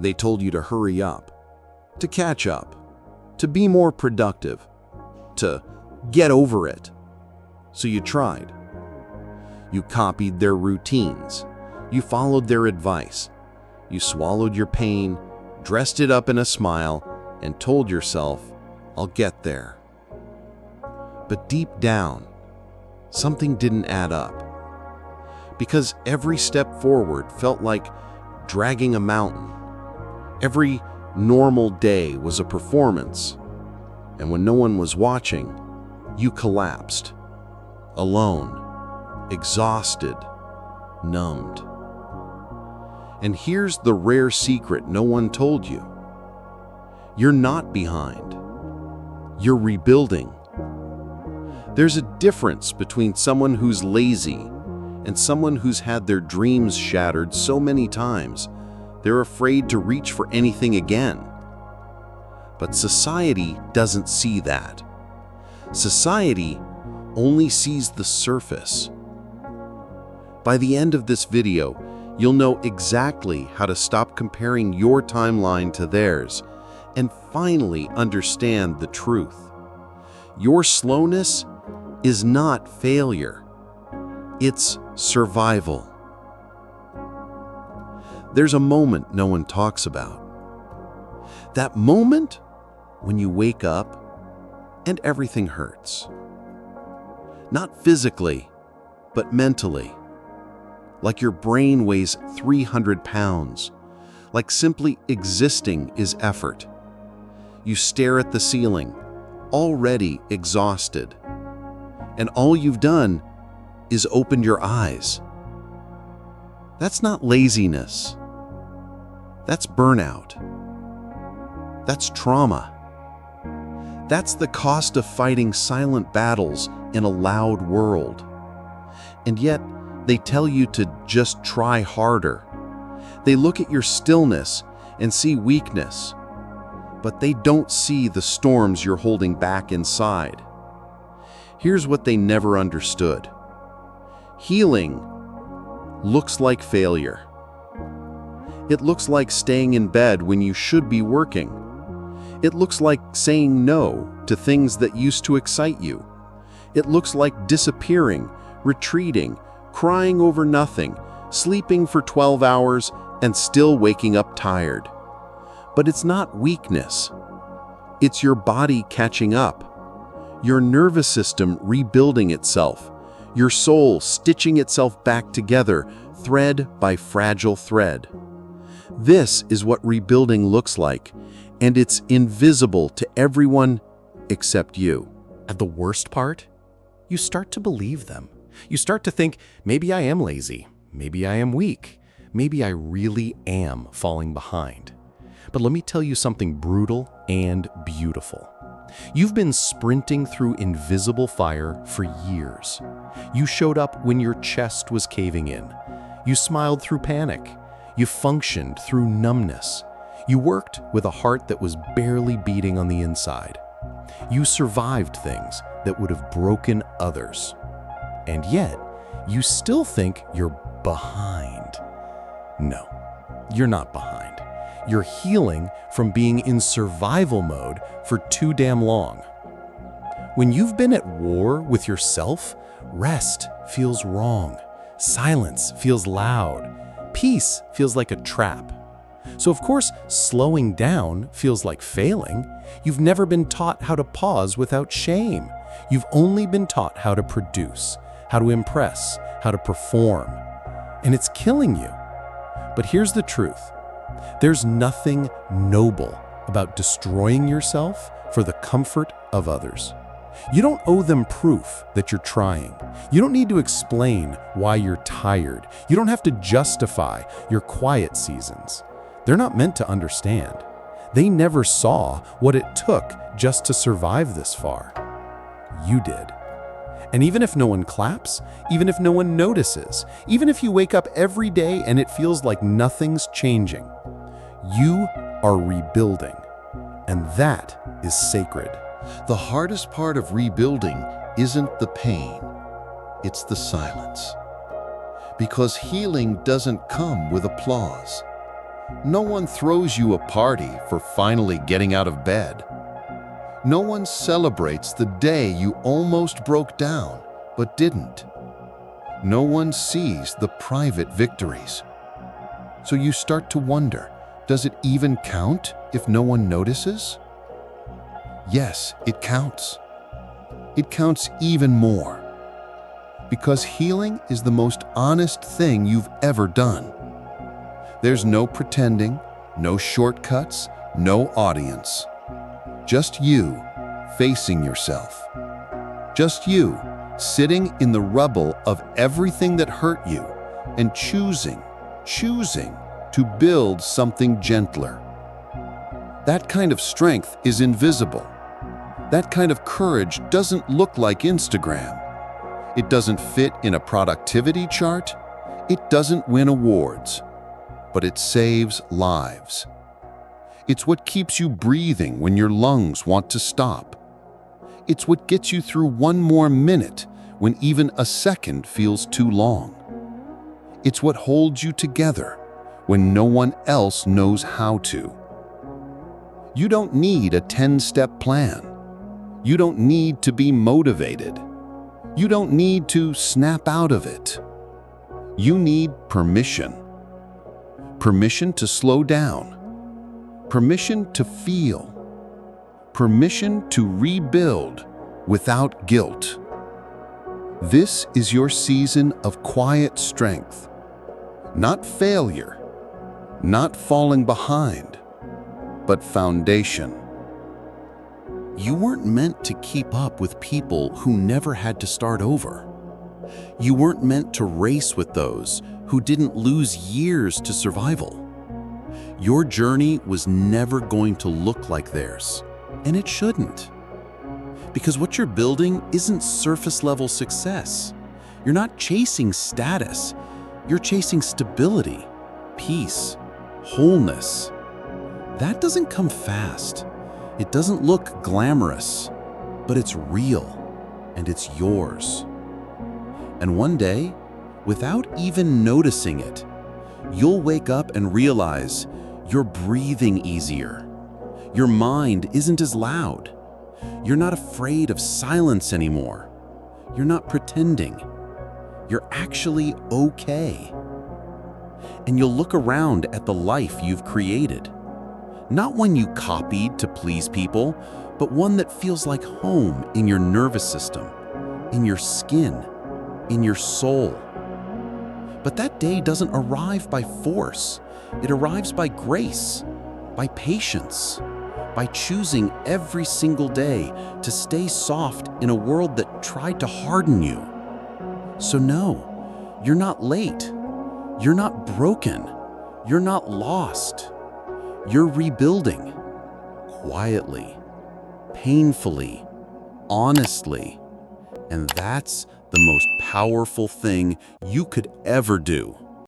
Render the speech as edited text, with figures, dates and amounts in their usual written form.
They told you to hurry up, to catch up, to be more productive, to get over it. So you tried. You copied their routines. You followed their advice. You swallowed your pain, dressed it up in a smile, and told yourself, "I'll get there." But deep down, something didn't add up. Because every step forward felt like dragging a mountain. Every normal day was a performance. And when no one was watching, you collapsed. Alone, exhausted, numbed. And here's the rare secret no one told you. You're not behind. You're rebuilding. There's a difference between someone who's lazy and someone who's had their dreams shattered so many times they're afraid to reach for anything again. But society doesn't see that. Society only sees the surface. By the end of this video, you'll know exactly how to stop comparing your timeline to theirs and finally understand the truth. Your slowness is not failure. It's survival. There's a moment no one talks about. That moment when you wake up and everything hurts. Not physically, but mentally. Like your brain weighs 300 pounds. Like simply existing is effort. You stare at the ceiling, already exhausted. And all you've done is open your eyes. That's not laziness. That's burnout. That's trauma. That's the cost of fighting silent battles in a loud world. And yet, they tell you to just try harder. They look at your stillness and see weakness, but they don't see the storms you're holding back inside. Here's what they never understood. Healing looks like failure. It looks like staying in bed when you should be working. It looks like saying no to things that used to excite you. It looks like disappearing, retreating, crying over nothing, sleeping for 12 hours, and still waking up tired. But it's not weakness. It's your body catching up. Your nervous system rebuilding itself. Your soul stitching itself back together, thread by fragile thread. This is what rebuilding looks like, and it's invisible to everyone except you. And the worst part? You start to believe them. You start to think, maybe I am lazy, maybe I am weak, maybe I really am falling behind. But let me tell you something brutal and beautiful. You've been sprinting through invisible fire for years. You showed up when your chest was caving in. You smiled through panic. You functioned through numbness. You worked with a heart that was barely beating on the inside. You survived things that would have broken others. And yet, you still think you're behind. No, you're not behind. You're healing from being in survival mode for too damn long. When you've been at war with yourself, rest feels wrong. Silence feels loud. Peace feels like a trap. So of course, slowing down feels like failing. You've never been taught how to pause without shame. You've only been taught how to produce, how to impress, how to perform. And it's killing you. But here's the truth. There's nothing noble about destroying yourself for the comfort of others. You don't owe them proof that you're trying. You don't need to explain why you're tired. You don't have to justify your quiet seasons. They're not meant to understand. They never saw what it took just to survive this far. You did. And even if no one claps, even if no one notices, even if you wake up every day and it feels like nothing's changing, you are rebuilding. And that is sacred. The hardest part of rebuilding isn't the pain, it's the silence. Because healing doesn't come with applause. No one throws you a party for finally getting out of bed. No one celebrates the day you almost broke down, but didn't. No one sees the private victories. So you start to wonder, does it even count if no one notices? Yes, it counts. It counts even more. Because healing is the most honest thing you've ever done. There's no pretending, no shortcuts, no audience. Just you facing yourself. Just you sitting in the rubble of everything that hurt you and choosing to build something gentler. That kind of strength is invisible. That kind of courage doesn't look like Instagram. It doesn't fit in a productivity chart. It doesn't win awards. But it saves lives. It's what keeps you breathing when your lungs want to stop. It's what gets you through one more minute when even a second feels too long. It's what holds you together when no one else knows how to. You don't need a 10-step plan. You don't need to be motivated. You don't need to snap out of it. You need permission. Permission to slow down. Permission to feel. Permission to rebuild without guilt. This is your season of quiet strength. Not failure, not falling behind, but foundation. You weren't meant to keep up with people who never had to start over. You weren't meant to race with those who didn't lose years to survival. Your journey was never going to look like theirs, and it shouldn't. Because what you're building isn't surface-level success. You're not chasing status. You're chasing stability, peace, wholeness. That doesn't come fast. It doesn't look glamorous, but it's real, and it's yours. And one day, without even noticing it, you'll wake up and realize you're breathing easier. Your mind isn't as loud. You're not afraid of silence anymore. You're not pretending. You're actually okay. And you'll look around at the life you've created. Not one you copied to please people, but one that feels like home in your nervous system, in your skin, in your soul. But that day doesn't arrive by force. It arrives by grace, by patience, by choosing every single day to stay soft in a world that tried to harden you. So no, you're not late. You're not broken. You're not lost. You're rebuilding. Quietly, painfully, honestly. And that's the most powerful thing you could ever do.